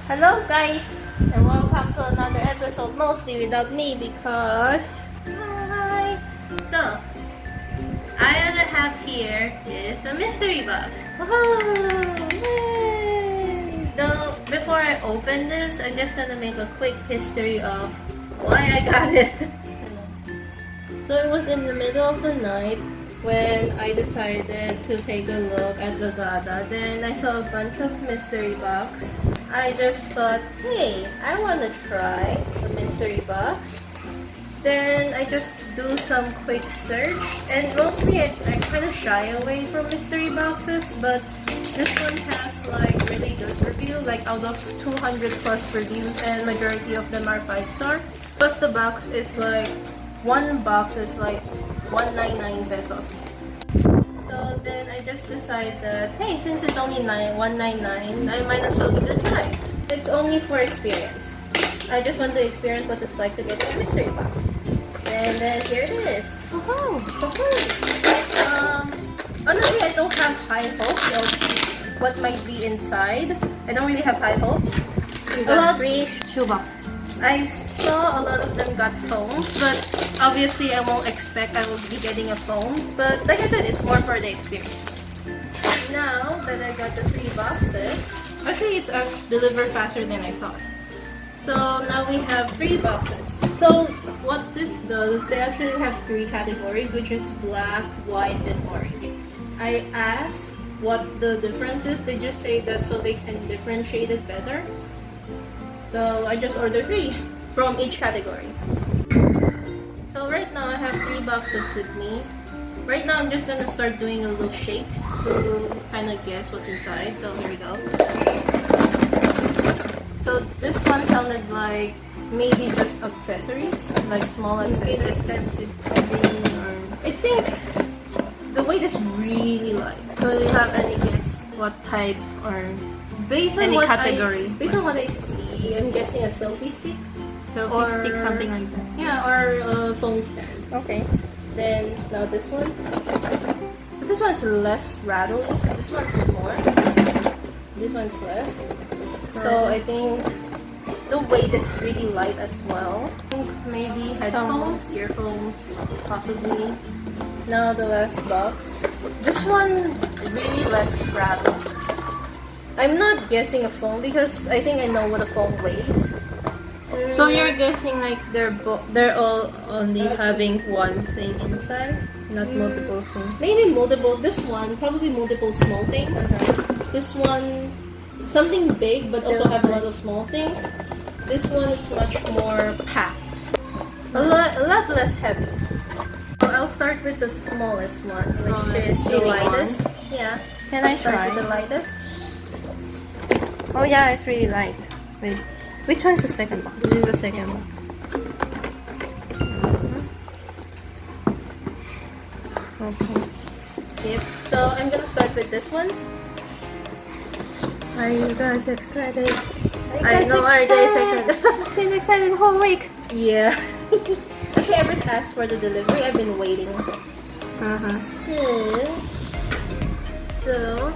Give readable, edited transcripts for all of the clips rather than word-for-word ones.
Hello guys, and welcome to another episode, mostly without me because... Hi! So, I have here is a mystery box. Woohoo! Yay! Though, before I open this, I'm just gonna make a quick history of why I got it. So it was in the middle of the night when I decided to take a look at Lazada. Then I saw a bunch of mystery box. I just thought, hey, I want to try the mystery box. Then I just do some quick search, and mostly I kind of shy away from mystery boxes, but this one has like really good review, like out of 200 plus reviews, and majority of them are 5-star. Plus the box is like, one box is like 199 pesos. So then I just decided that, hey, since it's only 199, I might as well give it a try. It's only for experience. I just want to experience what it's like to get a mystery box. And then here it is. Honestly, I don't have high hopes of what might be inside. I don't really have high hopes. You got 3 shoe boxes. I saw a lot of them got phones, but obviously I won't expect I will be getting a phone. But like I said, it's more for the experience. Now that I got the 3 boxes, actually it's delivered faster than I thought. So now we have 3 boxes. So what this does, they actually have 3 categories, which is black, white, and orange. I asked what the difference is. They just say that so they can differentiate it better. So I just ordered 3 from each category. So right now I have 3 boxes with me. Right now I'm just gonna start doing a little shake to kind of guess what's inside. So here we go. So this one sounded like maybe just accessories, like small accessories. I think the weight is really light. So do you have any guess what type or based on any what category? Based on what I see, I'm guessing a selfie stick. Selfie stick, something like that. Yeah, or a phone stand. Okay. Then now this one. So this one's less rattly. This one's more. This one's less. So I think the weight is really light as well. I think maybe headphones, earphones, possibly. Now the last box. This one really less rattle. I'm not guessing a phone because I think I know what a phone weighs. So you're guessing like they're all only having one thing inside, not multiple things. Maybe multiple. This one probably multiple small things. This one something big but also have a lot of small things. This one is much more packed, a lot less heavy. So I'll start with the smallest one, which is the lightest. Yeah. Can I start try? with the lightest? Oh yeah, it's really light. Wait, which one's the second box? This is the second box. Okay. Yep. So I'm gonna start with this one. Are you guys excited? I know RJ is excited. It's been excited the whole week. Yeah. Actually, I just asked for the delivery. I've been waiting. So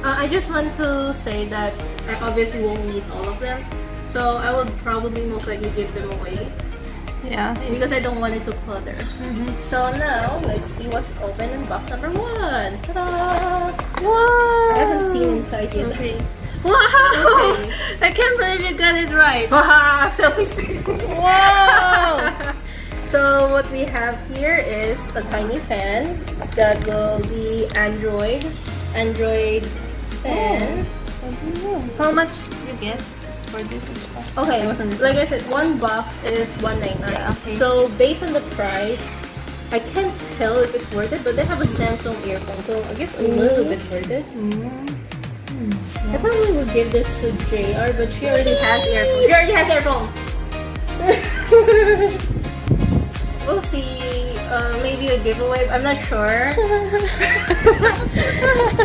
I just want to say that I obviously won't need all of them. So I would probably most likely give them away. Yeah. Because I don't want it to clutter. So now, let's see what's open in box number 1. Ta-da! Wow! I haven't seen inside yet. Okay. Wow! Okay. I can't believe you got it right. Haha! Selfie stick! Wow! So what we have here is a tiny fan that will be Android fan. How much did you get for this? Okay, It wasn't like I said, one box is 199. Yeah, okay. So based on the price, I can't tell if it's worth it, but they have a Samsung earphone, so I guess a little bit worth it. I probably would give this to JR, but she already has earphones. She already has earphones. We'll see. Maybe a giveaway. I'm not sure.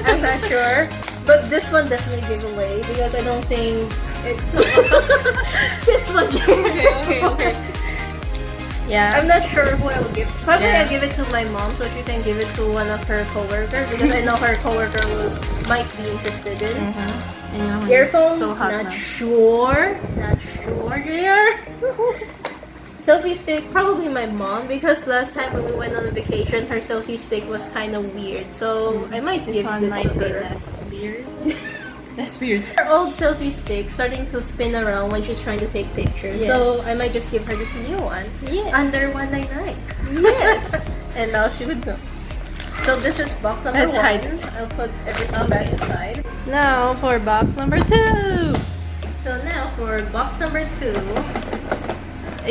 I'm not sure. But this one definitely giveaway because I don't think it. This one. Okay. Yeah. I'm not sure who I will give. Probably Yeah. I'll give it to my mom so she can give it to one of her coworkers because I know her coworker might be interested in. Anyone? Earphone? So hot not now. sure. Not sure, JR. Selfie stick? Probably my mom, because last time when we went on a vacation, her selfie stick was kind of weird. So I might This give one this might to be her. less weird. That's weird. Her old selfie stick starting to spin around when she's trying to take pictures. Yes. So I might just give her this new one. Yeah. Under 199. Yes. And now she would know. So this is box number Let's 1. hide it. I'll put everything back inside. Now for box number 2. So now for box number 2.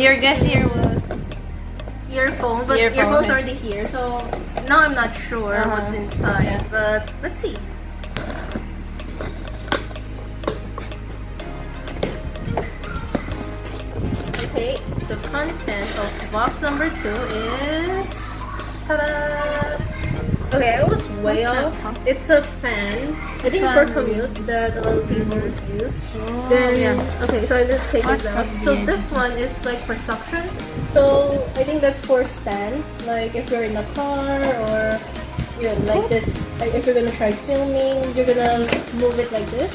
Your guess here was Earphone, but Earphone, earphone's okay. already here. So now I'm not sure what's inside. Yeah. But let's see. Okay, the content of box number 2 is... Ta-da! Okay, I was way What's that, off. huh? It's a fan. I think Fan. for commute that a lot of people would use. Oh, Then, yeah. okay, so I just take What's it out. that So mean? this one is like for suction. So I think that's for stand. Like if you're in a car or you know, like this. Like if you're gonna try filming, you're gonna move it like this.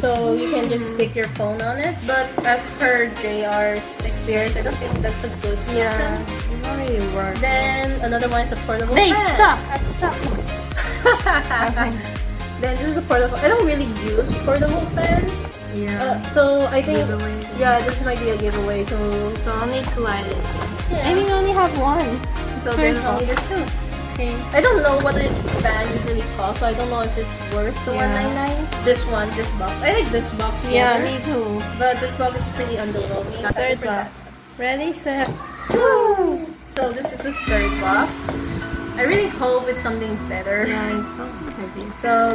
So you can just stick your phone on it. But as per JR's experience, I don't think that's a good suction. yeah. It don't really work. Then another one is a portable They fan. suck at sucking. Then this is a portable. I don't really use portable fan. Yeah. So I think Giveaway. yeah, this might be a giveaway. So So only 2 items. yeah. I mean, we only have 1. So Third there's only box. this two. Okay. I don't know what a fan usually costs, so I don't know if it's worth the Yeah. $199. This box. I think this box Yeah, better, me too. but this box is pretty underwhelming. Third For box. Ready, set. that. So this is the third box. I really hope it's something better. Yeah, it's so heavy. So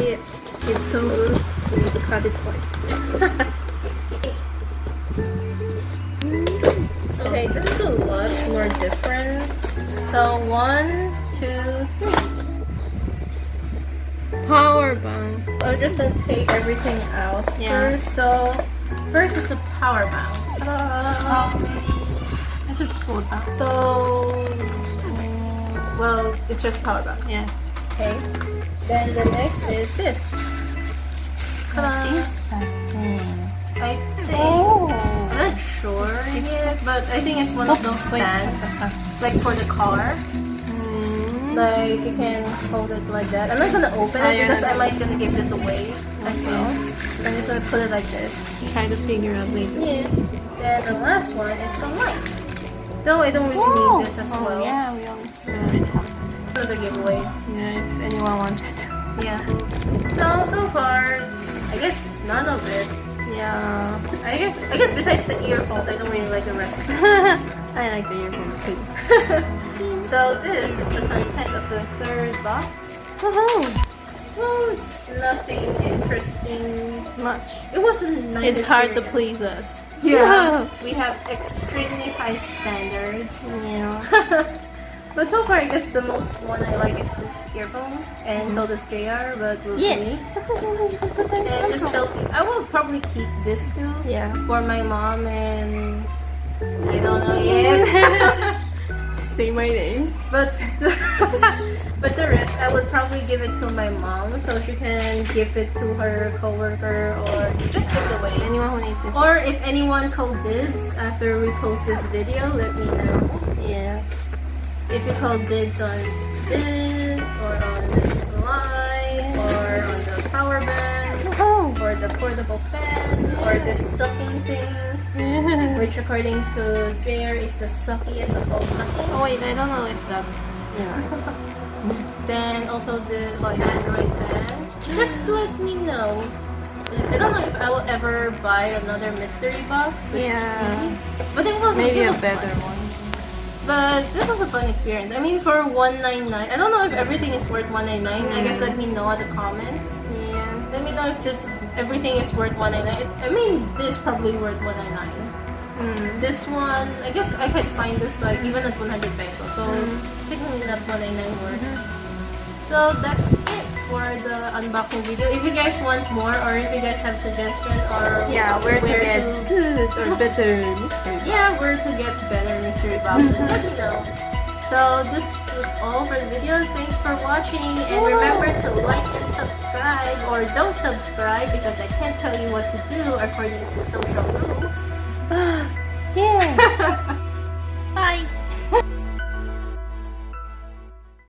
Yes. It's so good. We need to cut it twice. okay, this is a lot more different. So 1, 2, 3. Power bank. I'm just gonna take everything out Yeah. first. So first is a power bank. How many? I should put that. So well, it's just power bank. Yeah. Okay. Then the next is this. What is that thing? I think Oh. I'm not sure yet, but I think it's one of those Wait. stands, like for the car. Like you can hold it like that. I'm not gonna open Oh, it you're because not I might gonna give this away as Okay. well. I'm just gonna put it like this. Try to figure out later. Yeah. Then the last one, it's a light. Though I don't really Oh. need this as well. Yeah, we already have. Another giveaway. Yeah, if anyone wants it. Yeah. So far, I guess none of it. Yeah. I guess besides the earphones, I don't really like the rest. I like the earphone too. So this is the content of the third box. Woohoo! Well, it's nothing interesting. Much. It was a nice It's hard to experience. please us. Yeah. We have extremely high standards. Yeah. But so far, I guess the most one I like is this earphone, and so does JR, but we'll see. And this selfie. I will probably keep this too. Yeah. For my mom, and I don't know yet. Say my name. But but the rest, I would probably give it to my mom so she can give it to her coworker or just give it away. Anyone who needs it. Or if anyone called dibs after we post this video, let me know. Yes. If you call dibs on this or on this line or on the power bank or the portable fan or this sucking thing, which according to JR is the suckiest of all sucking. Oh wait, I don't know if that. Yeah. Then also this Android fan. Just let me know. I don't know if I will ever buy another mystery box to see. But it was Maybe it a was better fun. one. But this was a fun experience. I mean, for $199, I don't know if everything is worth $199. I guess let me know in the comments. Yeah. Let me know if just everything is worth $199. I mean, this is probably worth $199. This one, I guess I could find this like even at 100 pesos. So technically not $199 worth. So that's it for the unboxing video. If you guys want more, or if you guys have suggestions, or Where to get good or better mystery box. where to get better mystery boxes, let me know. So this is all for the video. Thanks for watching, and remember to like and subscribe, or don't subscribe because I can't tell you what to do according to social rules.